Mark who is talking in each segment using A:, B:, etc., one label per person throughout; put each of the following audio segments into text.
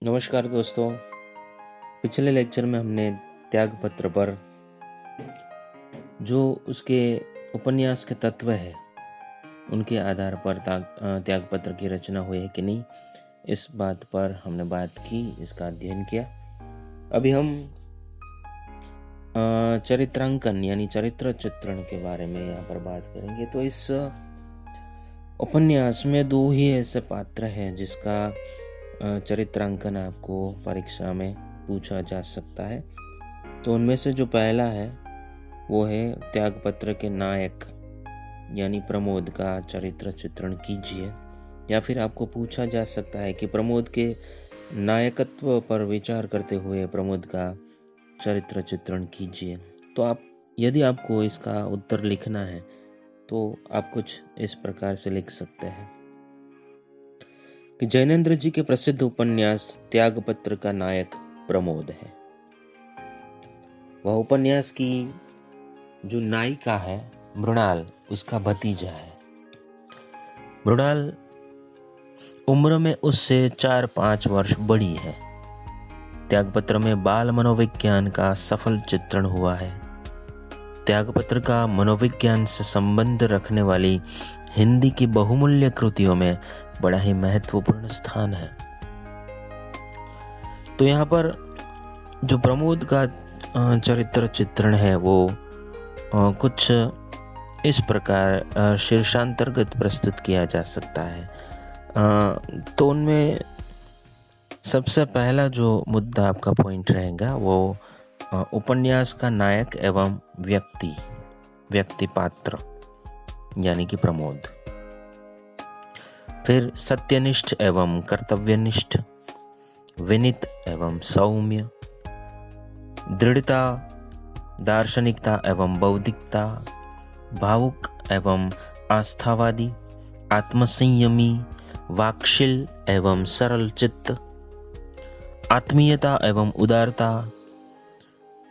A: नमस्कार दोस्तों। पिछले लेक्चर में हमने त्याग पत्र पर जो उसके उपन्यास के तत्व है उनके आधार पर त्याग पत्र की रचना हुई है कि नहीं, इस बात पर हमने बात की, इसका अध्ययन किया। अभी हम चरित्रांकन यानी चरित्र चित्रण के बारे में यहाँ पर बात करेंगे। तो इस उपन्यास में दो ही ऐसे पात्र हैं जिसका चरित्रांकन आपको परीक्षा में पूछा जा सकता है। तो उनमें से जो पहला है वो है त्यागपत्र के नायक यानी प्रमोद का चरित्र चित्रण कीजिए, या फिर आपको पूछा जा सकता है कि प्रमोद के नायकत्व पर विचार करते हुए प्रमोद का चरित्र चित्रण कीजिए। तो यदि आपको इसका उत्तर लिखना है तो आप कुछ इस प्रकार से लिख सकते हैं कि जैनेन्द्र जी के प्रसिद्ध उपन्यास त्यागपत्र का नायक प्रमोद है। वह उपन्यास की जो नायिका है मृणाल, उसका भतीजा है। मृणाल उम्र में उससे 4-5 वर्ष बड़ी है। त्यागपत्र में बाल मनोविज्ञान का सफल चित्रण हुआ है। त्यागपत्र का मनोविज्ञान से संबंध रखने वाली हिंदी की बहुमूल्य कृतियों में बड़ा ही महत्वपूर्ण स्थान है। तो यहाँ पर जो प्रमोद का चरित्र चित्रण है वो कुछ इस प्रकार शीर्षांतर्गत प्रस्तुत किया जा सकता है। तो उनमें सबसे पहला जो मुद्दा आपका पॉइंट रहेगा वो उपन्यास का नायक एवं व्यक्ति पात्र यानी कि प्रमोद। फिर सत्यनिष्ठ एवं कर्तव्यनिष्ठ, विनीत एवं सौम्य, दृढ़ता, दार्शनिकता एवं बौद्धिकता, भावुक एवं आस्थावादी, आत्मसंयमी, वाक्शील एवं सरल चित्त, आत्मीयता एवं उदारता,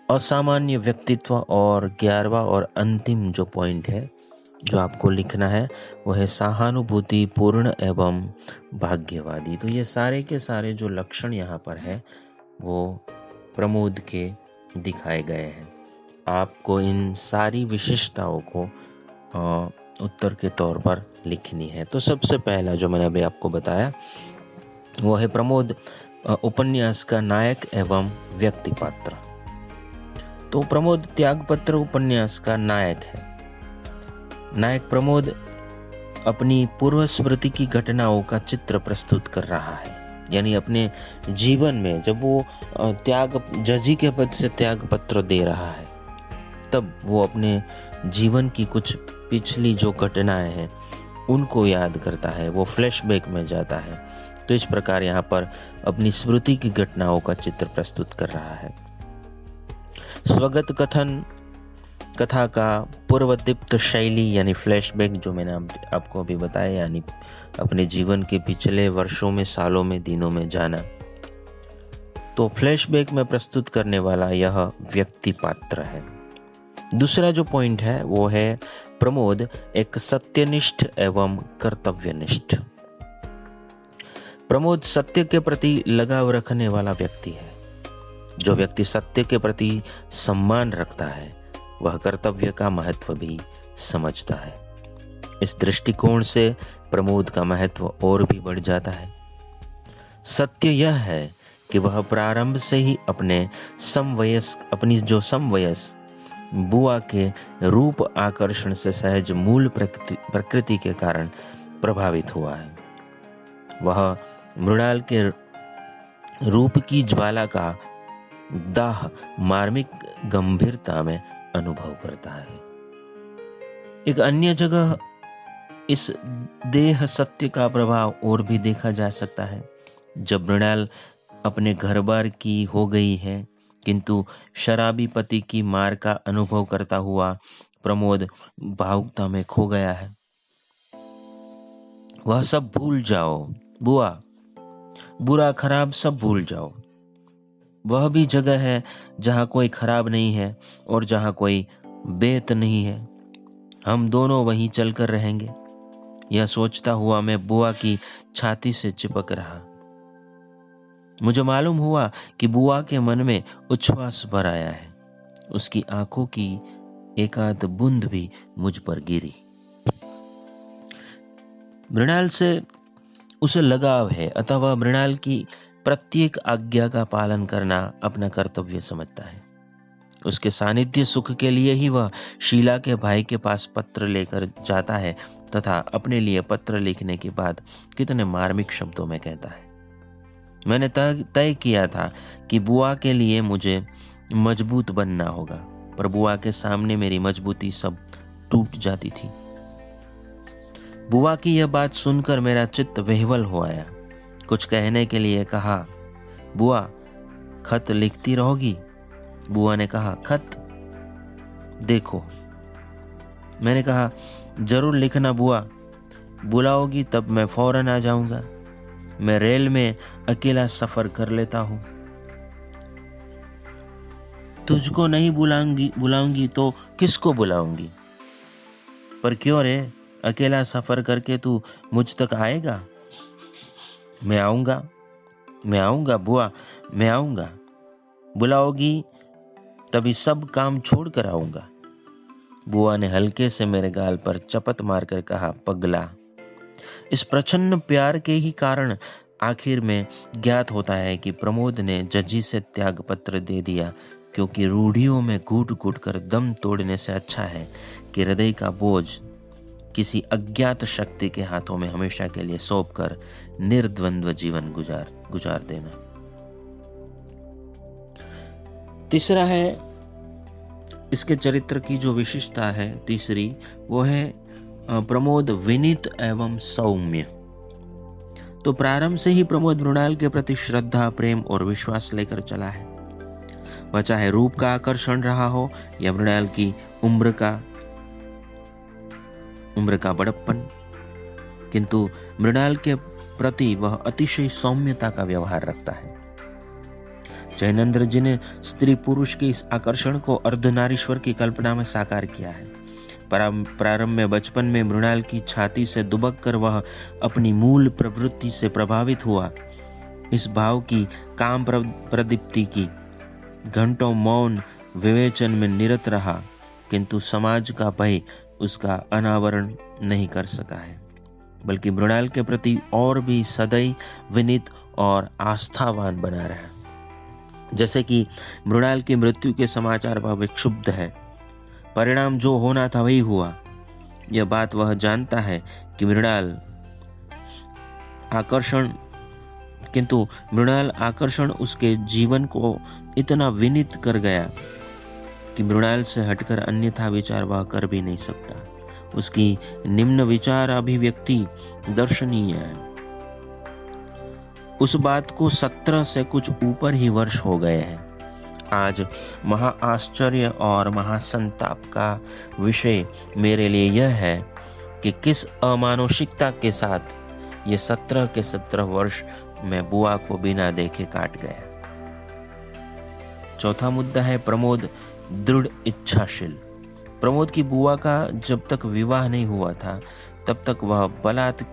A: असामान्य व्यक्तित्व। और 11वां और अंतिम जो पॉइंट है जो आपको लिखना है वह है सहानुभूति पूर्ण एवं भाग्यवादी। तो ये सारे के सारे जो लक्षण यहाँ पर है वो प्रमोद के दिखाए गए हैं। आपको इन सारी विशेषताओं को उत्तर के तौर पर लिखनी है। तो सबसे पहला जो मैंने अभी आपको बताया वो है प्रमोद उपन्यास का नायक एवं व्यक्ति पात्र। तो प्रमोद त्यागपत्र उपन्यास का नायक है। नायक प्रमोद अपनी पूर्व स्मृति की घटनाओं का चित्र प्रस्तुत कर रहा है, यानी अपने जीवन में जब वो जजी के पद से त्याग पत्र दे रहा है तब वो अपने जीवन की कुछ पिछली जो घटनाएं हैं उनको याद करता है, वो फ्लैशबैक में जाता है। तो इस प्रकार यहाँ पर अपनी स्मृति की घटनाओं का चित्र प्रस्तुत कर रहा है। स्वगत कथन कथा का पूर्वदीप्त शैली यानी फ्लैशबैक जो मैंने आपको अभी बताया, यानी अपने जीवन के पिछले वर्षों में, सालों में, दिनों में जाना। तो फ्लैशबैक में प्रस्तुत करने वाला यह व्यक्ति पात्र है। दूसरा जो पॉइंट है वो है प्रमोद एक सत्यनिष्ठ एवं कर्तव्यनिष्ठ। प्रमोद सत्य के प्रति लगाव रखने वाला व्यक्ति है। जो व्यक्ति सत्य के प्रति सम्मान रखता है वह कर्तव्य का महत्व भी समझता है। इस दृष्टिकोण से प्रमोद का महत्व और भी बढ़ जाता है। सत्य यह है कि वह प्रारंभ से ही अपनी जो समवयस्क बुआ के रूप आकर्षण से सहज मूल प्रकृति के कारण प्रभावित हुआ है। वह मृणाल के रूप की ज्वाला का दाह मार्मिक गंभीरता में अनुभव करता है। एक अन्य जगह इस देह सत्य का प्रभाव और भी देखा जा सकता है। जब मृणाल अपने घर बार की हो गई है किंतु शराबी पति की मार का अनुभव करता हुआ प्रमोद भावुकता में खो गया है। वह सब भूल जाओ बुआ, बुरा खराब सब भूल जाओ। वह भी जगह है जहां कोई खराब नहीं है और जहां कोई बेत नहीं है। हम दोनों वहीं चलकर रहेंगे। यह सोचता हुआ मैं बुआ की छाती से चिपक रहा। मुझे मालूम हुआ कि बुआ के मन में उच्छ्वास भर आया है। उसकी आंखों की एकाध बूंद भी मुझ पर गिरी। मृणाल से उसे लगाव है, अतः वह मृणाल की प्रत्येक आज्ञा का पालन करना अपना कर्तव्य समझता है। उसके सानिध्य सुख के लिए ही वह शीला के भाई के पास पत्र लेकर जाता है तथा अपने लिए पत्र लिखने के बाद कितने मार्मिक शब्दों में कहता है, मैंने तय किया था कि बुआ के लिए मुझे मजबूत बनना होगा, पर बुआ के सामने मेरी मजबूती सब टूट जाती थी। बुआ की यह बात सुनकर मेरा चित्त विह्वल हो आया। कुछ कहने के लिए कहा, बुआ खत लिखती रहोगी? बुआ ने कहा, खत? देखो। मैंने कहा, जरूर लिखना बुआ, बुलाओगी तब मैं फौरन आ जाऊंगा। मैं रेल में अकेला सफर कर लेता हूं। तुझको नहीं बुलाऊंगी तो किसको बुलाऊंगी? पर क्यों रे, अकेला सफर करके तू मुझ तक आएगा? मैं आऊंगा बुआ, मैं आऊंगा। बुलाओगी तभी सब काम छोड़ कर आऊंगा। बुआ ने हल्के से मेरे गाल पर चपत मारकर कहा, पगला। इस प्रचंड प्यार के ही कारण आखिर में ज्ञात होता है कि प्रमोद ने जजी से त्याग पत्र दे दिया, क्योंकि रूढ़ियों में घुट घुट कर दम तोड़ने से अच्छा है कि हृदय का बोझ किसी अज्ञात शक्ति के हाथों में हमेशा के लिए सौंपकर निर्द्वंद्व जीवन गुजार देना। तीसरा है इसके चरित्र की जो विशिष्टता है, तीसरी वो है प्रमोद विनीत एवं सौम्य। तो प्रारंभ से ही प्रमोद मृणाल के प्रति श्रद्धा, प्रेम और विश्वास लेकर चला है। वह चाहे रूप का आकर्षण रहा हो या मृणाल की उम्र का बड़प्पन, किंतु मृणाल के प्रति वह अतिशय सौम्यता का व्यवहार रखता है। जैनेन्द्र जी ने स्त्री पुरुष के इस आकर्षण को अर्धनारीश्वर की कल्पना में साकार किया है। प्रारंभ में बचपन में मृणाल की छाती से दुबक कर वह अपनी मूल प्रवृत्ति से प्रभावित हुआ। इस भाव की काम प्रदीप्ति की घंटों मौन विवेचन में निरत रहा, किंतु समाज का भय उसका अनावरण नहीं कर सका है, बल्कि मृणाल के प्रति और भी सदैव विनीत और आस्थावान बना रहा। जैसे कि मृणाल की मृत्यु के समाचार वह विक्षुब्ध है। परिणाम जो होना था वही हुआ। यह बात वह जानता है कि मृणाल आकर्षण उसके जीवन को इतना विनीत कर गया कि मृणाल से हटकर अन्यथा विचार वह कर भी नहीं सकता। उसकी निम्न विचार अभिव्यक्ति दर्शनीय है। उस बात को 17 से कुछ ऊपर ही वर्ष हो गए हैं। आज महा आश्चर्य और महासंताप का विषय मेरे लिए यह है कि किस अमानुषिकता के साथ ये 17 के 17 वर्ष मैं बुआ को बिना देखे काट गया। चौथा मुद्दा है प्रमोद दृढ़ इच्छाशील। प्रमोद की बुआ का जब तक विवाह नहीं हुआ था तब तक वह बलात्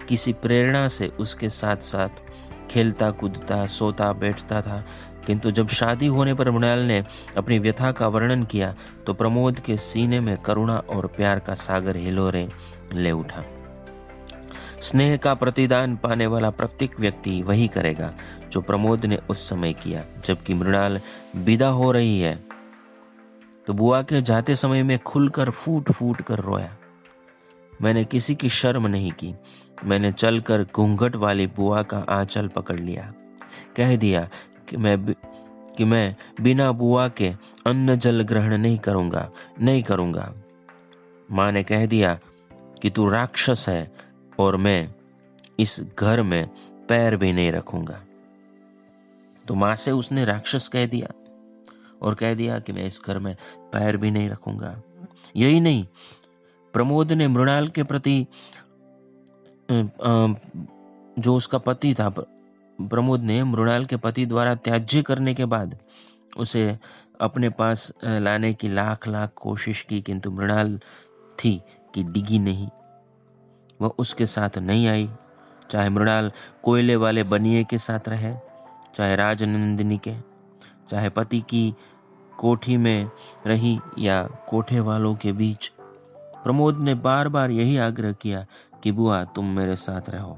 A: किसी प्रेरणा से उसके साथ साथ खेलता कूदता सोता बैठता था, किंतु जब शादी होने पर मृणाल ने अपनी व्यथा का वर्णन किया तो प्रमोद के सीने में करुणा और प्यार का सागर हिलोरे ले उठा। स्नेह का प्रतिदान पाने वाला प्रत्येक व्यक्ति वही करेगा जो प्रमोद ने उस समय किया। जबकि मृणाल विदा हो रही है तो बुआ के जाते समय में खुलकर फूट फूट कर रोया। मैंने किसी की शर्म नहीं की। मैंने चलकर घूंघट वाली बुआ का आंचल पकड़ लिया, कह दिया कि मैं बिना बुआ के अन्न जल ग्रहण नहीं करूंगा। माँ ने कह दिया कि तू राक्षस है और मैं इस घर में पैर भी नहीं रखूंगा। तो माँ से उसने राक्षस कह दिया और कह दिया कि मैं इस घर में पैर भी नहीं रखूंगा। यही नहीं, प्रमोद ने मृणाल के प्रति जो उसका पति था, प्रमोद ने मृणाल के पति द्वारा त्याज्य करने के बाद उसे अपने पास लाने की लाख कोशिश की, किंतु मृणाल थी कि डिगी नहीं। वह उसके साथ नहीं आई। चाहे मृणाल कोयले वाले बनिए के साथ रहे, चाहे राजनंदिनी के, चाहे पति की कोठी में रही या कोठे वालों के बीच। प्रमोद ने बार बार यही आग्रह किया कि बुआ तुम मेरे साथ रहो।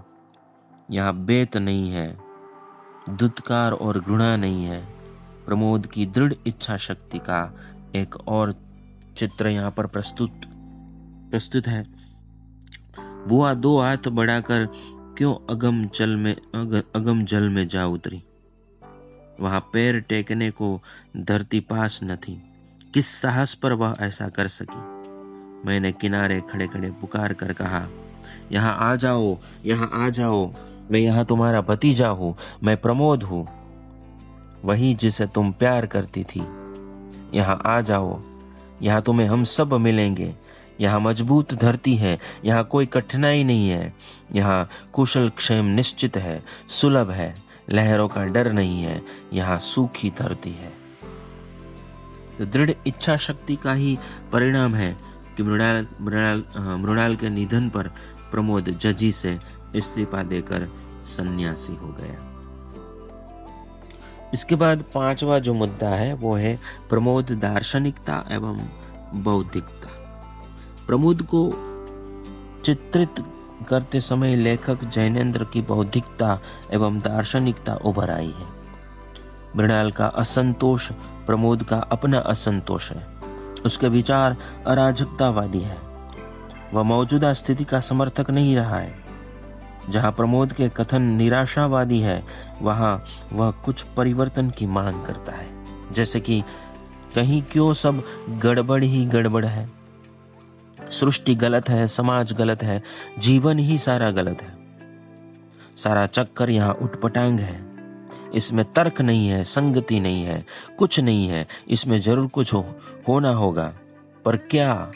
A: यहाँ बेत नहीं है, दुत्कार और घृणा नहीं है। प्रमोद की दृढ़ इच्छा शक्ति का एक और चित्र यहाँ पर प्रस्तुत है। बुआ 2 हाथ बढ़ाकर क्यों अगम जल में जा उतरी। वहां पैर टेकने को धरती पास न थी। किस साहस पर वह ऐसा कर सकी। मैंने किनारे खड़े खड़े पुकार कर कहा, यहाँ आ जाओ, यहाँ आ जाओ, मैं यहाँ तुम्हारा भतीजा हूँ, मैं प्रमोद हूँ, वही जिसे तुम प्यार करती थी। यहाँ आ जाओ, यहाँ तुम्हें हम सब मिलेंगे। यहाँ मजबूत धरती है, यहाँ कोई कठिनाई नहीं है, यहाँ कुशल क्षेम निश्चित है, सुलभ है, लहरों का डर नहीं है, यहाँ सूखी धरती है। तो दृढ़ इच्छा शक्ति का ही परिणाम है कि मृणाल के निधन पर प्रमोद जजी से इस्तीफा देकर सन्यासी हो गया। इसके बाद 5वां जो मुद्दा है वो है प्रमोद दार्शनिकता एवं बौद्धिकता। प्रमोद को चित्रित करते समय लेखक जैनेन्द्र की बौद्धिकता एवं दार्शनिकता उभर आई है। मृणाल का असंतोष प्रमोद का अपना असंतोष है। उसके विचार अराजकतावादी है। वह मौजूदा स्थिति का समर्थक नहीं रहा है। जहां प्रमोद के कथन निराशावादी है, वहां वह कुछ परिवर्तन की मांग करता है। जैसे कि कहीं क्यों सब गड़बड़ ही गड़बड़ है, सृष्टि गलत है, समाज गलत है, जीवन ही सारा गलत है, सारा चक्कर यहाँ उटपटांग है, इसमें तर्क नहीं है, संगति नहीं है, कुछ नहीं है, इसमें जरूर कुछ होना होगा, पर क्या?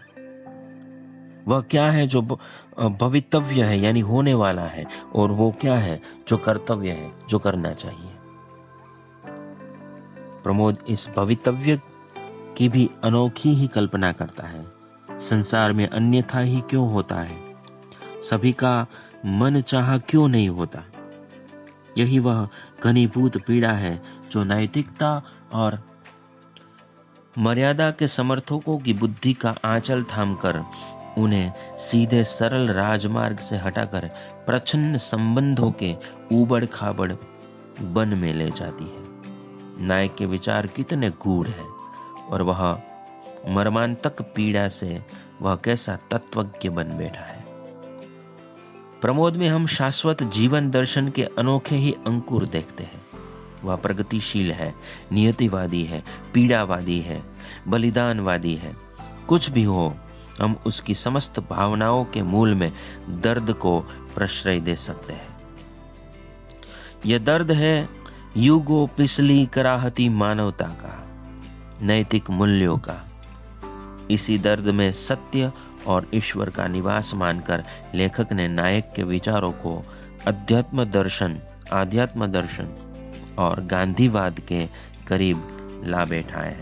A: वह क्या है जो भवितव्य है, यानी होने वाला है, और वो क्या है जो कर्तव्य है, जो करना चाहिए। प्रमोद इस भवितव्य की भी अनोखी ही कल्पना करता है। संसार में अन्यथा ही क्यों होता है, सभी का मन चाहा क्यों नहीं होता। यही वह घनीभूत पीड़ा है जो नैतिकता और मर्यादा के समर्थकों की बुद्धि का आंचल थामकर उन्हें सीधे सरल राजमार्ग से हटाकर प्रच्छन्न संबंधों के ऊबड़ खाबड़ वन में ले जाती है। नायक के विचार कितने गूढ़ हैं और वह मर्मांतक पीड़ा से वह कैसा तत्वज्ञ बन बैठा है। प्रमोद में हम शाश्वत जीवन दर्शन के अनोखे ही अंकुर देखते हैं। वह प्रगतिशील है, नियतिवादी है, पीड़ावादी है, बलिदानवादी है। कुछ भी हो, हम उसकी समस्त भावनाओं के मूल में दर्द को प्रश्रय दे सकते हैं। यह दर्द है युगों पिछली कराहती मानवता का, नैतिक मूल्यों का। इसी दर्द में सत्य और ईश्वर का निवास मानकर लेखक ने नायक के विचारों को अध्यात्म दर्शन और गांधीवाद के करीब ला बैठा है।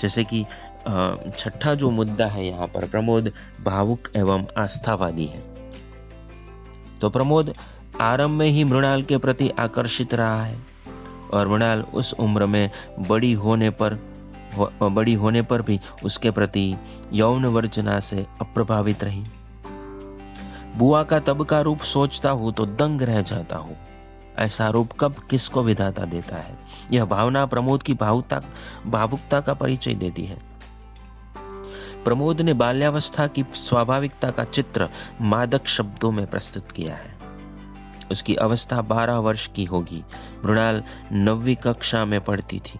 A: जैसे कि 6ठा जो मुद्दा है यहाँ पर, प्रमोद भावुक एवं आस्थावादी है। तो प्रमोद आरंभ में ही मृणाल के प्रति आकर्षित रहा है और मृणाल उस उम्र में बड़ी होने पर भी उसके प्रति यौन वर्जना से अप्रभावित रही। बुआ का तब का रूप सोचता हूं तो दंग रह जाता हूं। ऐसा रूप कब किसको विधाता देता है। यह भावना प्रमोद की भावुकता का परिचय देती है। प्रमोद ने बाल्यावस्था की स्वाभाविकता का चित्र मादक शब्दों में प्रस्तुत किया है। उसकी अवस्था 12 वर्ष की होगी। मृणाल 9वीं कक्षा में पढ़ती थी।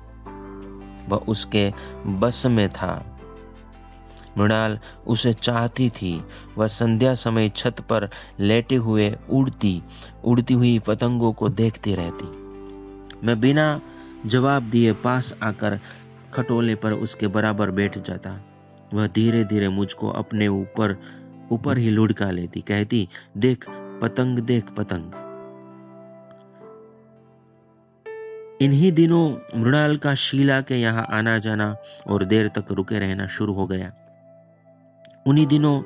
A: वह उसके बस में था। मृणाल उसे चाहती थी। वह संध्या समय छत पर लेटे हुए उड़ती हुई पतंगों को देखती रहती। मैं बिना जवाब दिए पास आकर खटोले पर उसके बराबर बैठ जाता। वह धीरे धीरे मुझको अपने ऊपर ही लुढ़का लेती, कहती, देख पतंग, देख पतंग। इन्हीं दिनों मृणाल का शीला के यहाँ आना जाना और देर तक रुके रहना शुरू हो गया। उन्हीं दिनों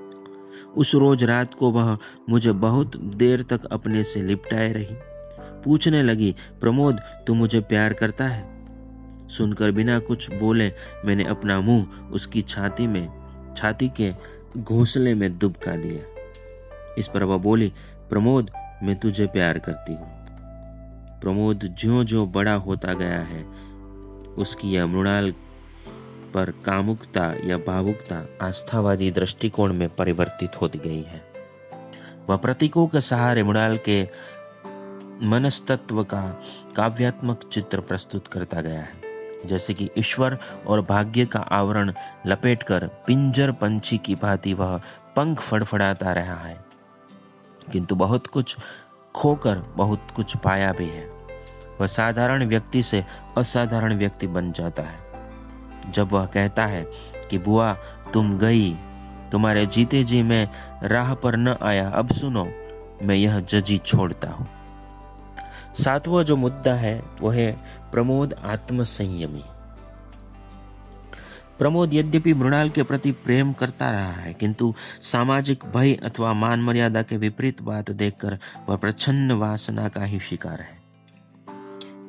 A: उस रोज रात को वह मुझे बहुत देर तक अपने से लिपटाए रही। पूछने लगी, प्रमोद तू मुझे प्यार करता है? सुनकर बिना कुछ बोले मैंने अपना मुंह उसकी छाती के घोंसले में दुबका दिया। इस पर वह बोली, प्रमोद मैं तुझे प्यार करती हूँ। प्रमोद ज्यों ज्यों बड़ा होता गया है, उसकी यह मृणाल पर कामुकता या भावुकता आस्थावादी दृष्टिकोण में परिवर्तित होती गई है। वह प्रतीकों के सहारे मृणाल के मनस्तत्व का काव्यात्मक चित्र प्रस्तुत करता गया है, जैसे कि ईश्वर और भाग्य का आवरण लपेटकर पिंजर पंछी की भांति वह पंख फड़फड़ाता रहा है, किंतु बहुत कुछ खोकर बहुत कुछ पाया भी है। वह साधारण व्यक्ति से असाधारण व्यक्ति बन जाता है। जब वह कहता है कि बुआ तुम गई, तुम्हारे जीते जी मैं राह पर न आया, अब सुनो मैं यह जजी छोड़ता हूं। सातवां जो मुद्दा है वो है प्रमोद आत्मसंयमी। प्रमोद यद्यपि मृणाल के प्रति प्रेम करता रहा है, किंतु सामाजिक भय अथवा मान मर्यादा के विपरीत बात देखकर वह प्रच्छन्न वासना का ही शिकार है।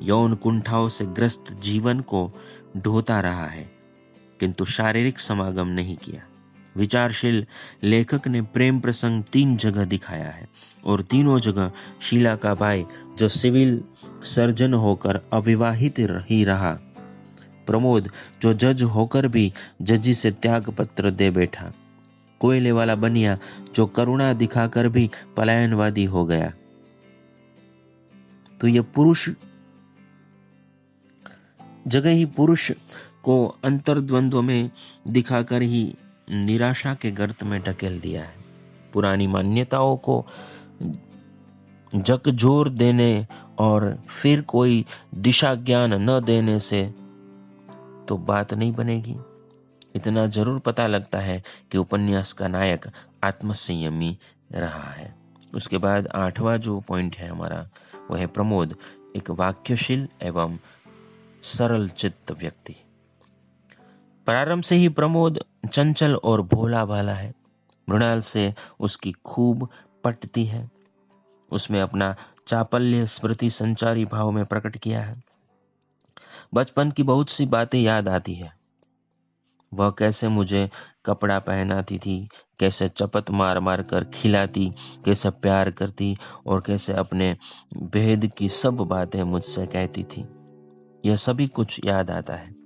A: यौन कुंठाओं से ग्रस्त जीवन को ढोता रहा है, किंतु शारीरिक समागम नहीं किया। विचारशील लेखक ने प्रेम प्रसंग 3 जगह दिखाया है और तीनों जगह शीला का भाई जो सिविल सर्जन होकर अविवाहित ही रहा, प्रमोद जो जज होकर भी जजी से त्याग पत्र दे बैठा, कोयले वाला बनिया जो करुणा दिखाकर भी पलायनवादी हो गया। तो यह पुरुष जगह ही पुरुष को अंतर्द्वंद्व में दिखाकर ही निराशा के गर्त में ढकेल दिया है। पुरानी मान्यताओं को झकझोर देने और फिर कोई दिशा ज्ञान न देने से तो बात नहीं बनेगी। इतना जरूर पता लगता है कि उपन्यास का नायक आत्मसंयमी रहा है। उसके बाद 8वां जो पॉइंट है हमारा वो है प्रमोद एक वाक्यशील एवं सरल चित्त व्यक्ति। प्रारंभ से ही प्रमोद चंचल और भोला भाला है। मृणाल से उसकी खूब पटती है। उसमें अपना चापल्य स्मृति संचारी भाव में प्रकट किया है। बचपन की बहुत सी बातें याद आती है। वह कैसे मुझे कपड़ा पहनाती थी, कैसे चपत मार मार कर खिलाती, कैसे प्यार करती और कैसे अपने भेद की सब बातें मुझसे कहती थी। यह सभी कुछ याद आता है।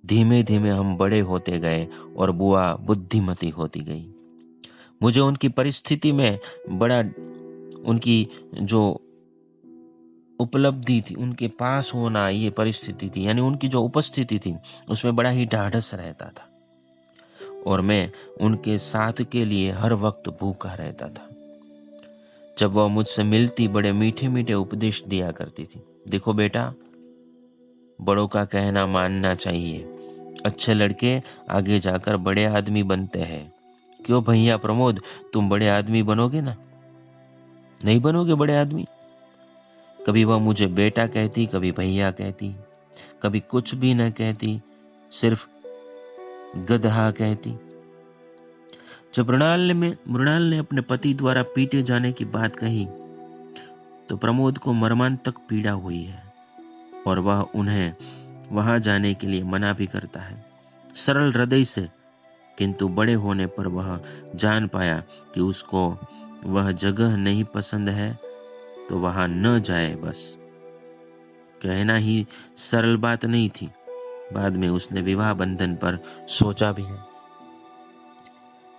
A: धीमे धीमे हम बड़े होते गए और बुआ बुद्धिमती होती गई। मुझे उनकी परिस्थिति में बड़ा, उनकी जो उपलब्धि थी, उनके पास होना ये परिस्थिति थी, यानी उनकी जो उपस्थिति थी उसमें बड़ा ही ढाढ़स रहता था और मैं उनके साथ के लिए हर वक्त भूखा रहता था। जब वह मुझसे मिलती बड़े मीठे मीठे उपदेश दिया करती थी। देखो बेटा, बड़ों का कहना मानना चाहिए। अच्छे लड़के आगे जाकर बड़े आदमी बनते हैं। क्यों भैया प्रमोद, तुम बड़े आदमी बनोगे ना? नहीं बनोगे बड़े आदमी? कभी वह मुझे बेटा कहती, कभी भैया कहती, कभी कुछ भी न कहती, सिर्फ गधा कहती। जब मृणाल ने अपने पति द्वारा पीटे जाने की बात कही तो प्रमोद को मर्मांतक पीड़ा हुई है और वह उन्हें वहां जाने के लिए मना भी करता है, सरल हृदय से। किंतु बड़े होने पर वह जान पाया कि उसको वह जगह नहीं पसंद है तो वहां न जाए। बस कहना ही सरल बात नहीं थी। बाद में उसने विवाह बंधन पर सोचा भी है।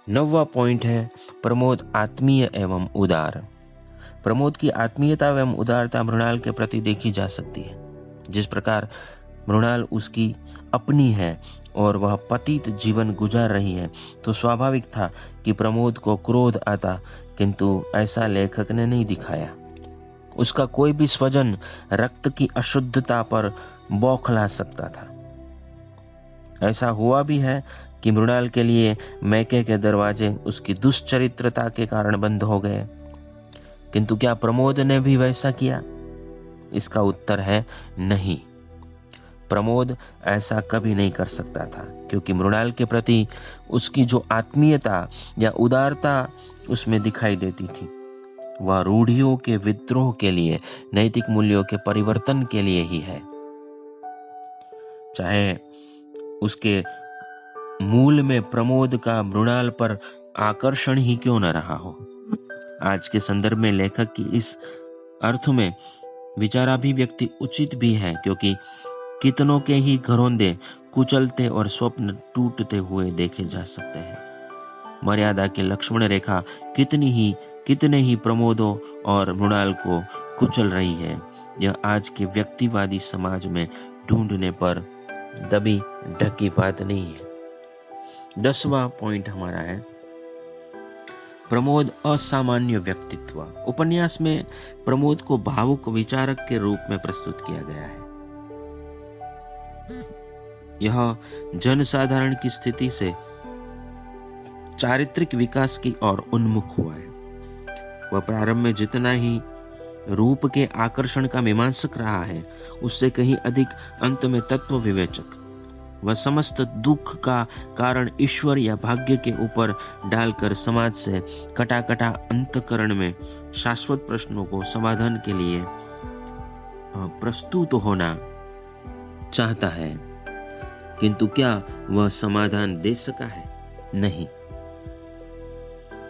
A: 9वां पॉइंट है प्रमोद आत्मीय एवं उदार। प्रमोद की आत्मीयता एवं उदारता मृणाल के प्रति देखी जा सकती है। जिस प्रकार मृणाल उसकी अपनी है और वह पतित जीवन गुजार रही है, तो स्वाभाविक था कि प्रमोद को क्रोध आता, किंतु ऐसा लेखक ने नहीं दिखाया। उसका कोई भी स्वजन रक्त की अशुद्धता पर बौखला सकता था। ऐसा हुआ भी है कि मृणाल के लिए मैके के दरवाजे उसकी दुष्चरित्रता के कारण बंद हो गए। किंतु क्या प्रमोद ने भी वैसा किया? इसका उत्तर है नहीं। प्रमोद ऐसा कभी नहीं कर सकता था, क्योंकि मृणाल के प्रति उसकी जो आत्मीयता या उदारता उसमें दिखाई देती थी, वह रूढ़ियों के विद्रोह के लिए, नैतिक मूल्यों के परिवर्तन के लिए ही है, चाहे उसके मूल में प्रमोद का मृणाल पर आकर्षण ही क्यों न रहा हो। आज के संदर्भ में लेखक की इस अर्थ में विचाराभिव्यक्ति उचित भी है, क्योंकि कितनों के ही घरौंदे कुचलते और स्वप्न टूटते हुए देखे जा सकते हैं। मर्यादा की लक्ष्मण रेखा कितने ही प्रमोदों और मृणाल को कुचल रही है। यह आज के व्यक्तिवादी समाज में ढूंढने पर दबी ढकी बात नहीं है। 10वां पॉइंट हमारा है प्रमोद असामान्य व्यक्तित्व। उपन्यास में प्रमोद को भावुक विचारक के रूप में प्रस्तुत किया गया है। यह जनसाधारण की स्थिति से चारित्रिक विकास की ओर उन्मुख हुआ है। वह प्रारंभ में जितना ही रूप के आकर्षण का मीमांसक रहा है, उससे कहीं अधिक अंत में तत्व विवेचक। वह समस्त दुख का कारण ईश्वर या भाग्य के ऊपर डालकर समाज से कटा अंतकरण में शाश्वत प्रश्नों को समाधान के लिए प्रस्तुत होना चाहता है, किंतु क्या वह समाधान दे सका है? नहीं।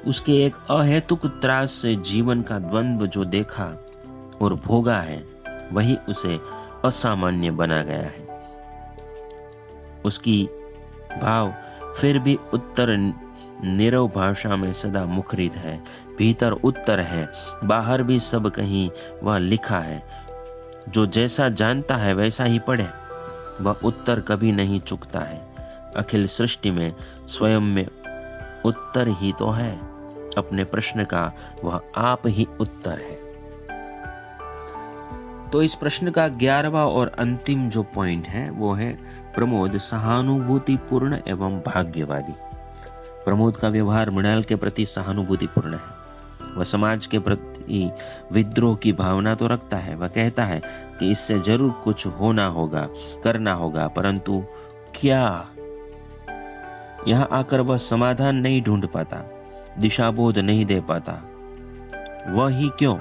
A: उसके एक अहेतुक त्रास से जीवन का द्वंद्व जो देखा और भोगा है, वही उसे असामान्य बना गया है। उसकी भाव फिर भी उत्तर नीरव भाषा में सदा मुखरित है। भीतर उत्तर है, बाहर भी सब कहीं वह लिखा है। जो जैसा जानता है वैसा ही पढ़े। वह उत्तर कभी नहीं चुकता है। अखिल सृष्टि में स्वयं में उत्तर ही तो है। अपने प्रश्न का वह आप ही उत्तर है। तो इस प्रश्न का 11वां और अंतिम जो पॉइंट है वो है प्रमोद सहानुभूतिपूर्ण एवं भाग्यवादी। प्रमोद का व्यवहार मृणाल के प्रति सहानुभूतिपूर्ण है। वह समाज के प्रति विद्रोह की भावना तो रखता है। वह कहता है कि इससे जरूर कुछ होना होगा, करना होगा, परंतु क्या? यहां आकर वह समाधान नहीं ढूंढ पाता, दिशाबोध नहीं दे पाता। वह ही क्यों?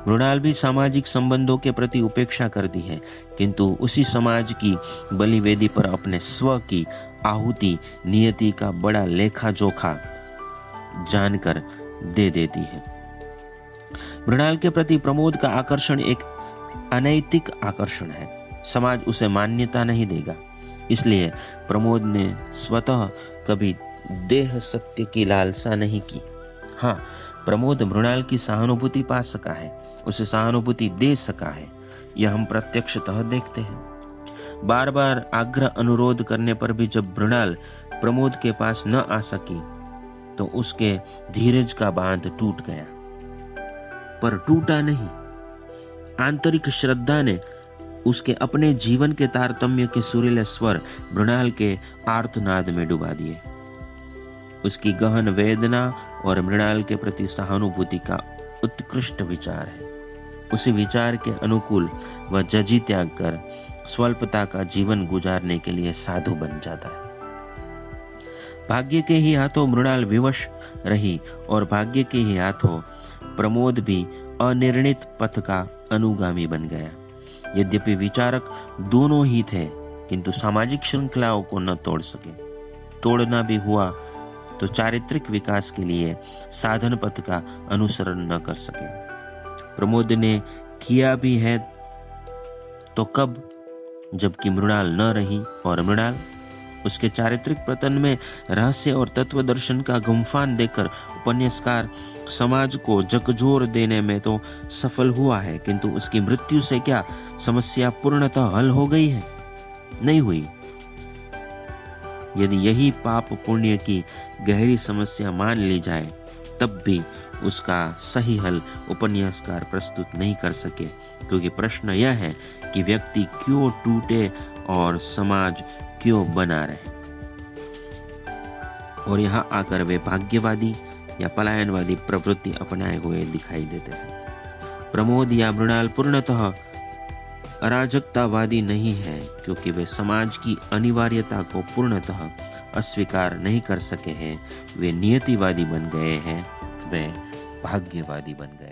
A: मृणाल भी सामाजिक संबंधों के प्रति उपेक्षा करती है, किंतु उसी समाज की बलिवेदी पर अपने स्व की आहुति नियति का बड़ा लेखा जोखा जानकर दे देती है। मृणाल के प्रति प्रमोद का आकर्षण एक अनैतिक आकर्षण है। समाज उसे मान्यता नहीं देगा। इसलिए प्रमोद ने स्वतः कभी देह सत्य की लालसा नहीं की। हाँ, प्रमोद मृणाल की सहानुभूति पा सका है, उसे सहानुभूति दे सका है। यह हम प्रत्यक्षतः देखते हैं। बार बार आग्रह अनुरोध करने पर भी जब मृणाल प्रमोद के पास न आ सकी तो उसके धीरज का बांध टूट गया। पर टूटा नहीं। आंतरिक श्रद्धा ने उसके अपने जीवन के तारतम्य के सुरीले स्वर मृणाल के आर्तनाद में डुबा दिए। उसकी गहन वेदना और मृणाल के प्रति सहानुभूति का उत्कृष्ट विचार है। उसी विचार के अनुकूल वह जजी त्याग कर स्वल्पता का जीवन गुजारने के लिए साधु बन जाता है। भाग्य के ही हाथों मृणाल विवश रही और भाग्य के ही हाथों प्रमोद भी अनिर्णित पथ का अनुगामी बन गया। यद्यपि विचारक दोनों ही थे, किंतु सामाजिक श्रृंखलाओं को न तोड़ सके। तोड़ना भी हुआ तो चारित्रिक विकास के लिए साधन पथ का अनुसरण न कर सके। प्रमोद ने किया भी है तो कब? जबकि मृणाल न रही, और मृणाल उसके चारित्रिक पतन में रहस्य और तत्व दर्शन का गुम्फान देकर उपन्यासकार समाज को झकझोर देने में तो सफल हुआ है, किंतु उसकी मृत्यु से क्या समस्या पूर्णतः हल हो गई है? नहीं हुई। यदि यही पाप पुण्य की गहरी समस्या मान ली जाए, तब भी उसका सही हल उपन्यासकार प्रस्तुत नहीं कर सके, क्योंकि प्रश्न यह है कि व्यक्ति क्यों टूटे और समाज क्यों बना रहे। और यहाँ आकर वे भाग्यवादी या पलायनवादी प्रवृत्ति अपनाए हुए दिखाई देते हैं। प्रमोद या मृणाल पूर्णतः अराजकतावादी नहीं है, क्योंकि वे समाज की अनिवार्यता को पूर्णतः अस्वीकार नहीं कर सके हैं। वे नियतिवादी बन गए हैं, वे भाग्यवादी बन गए।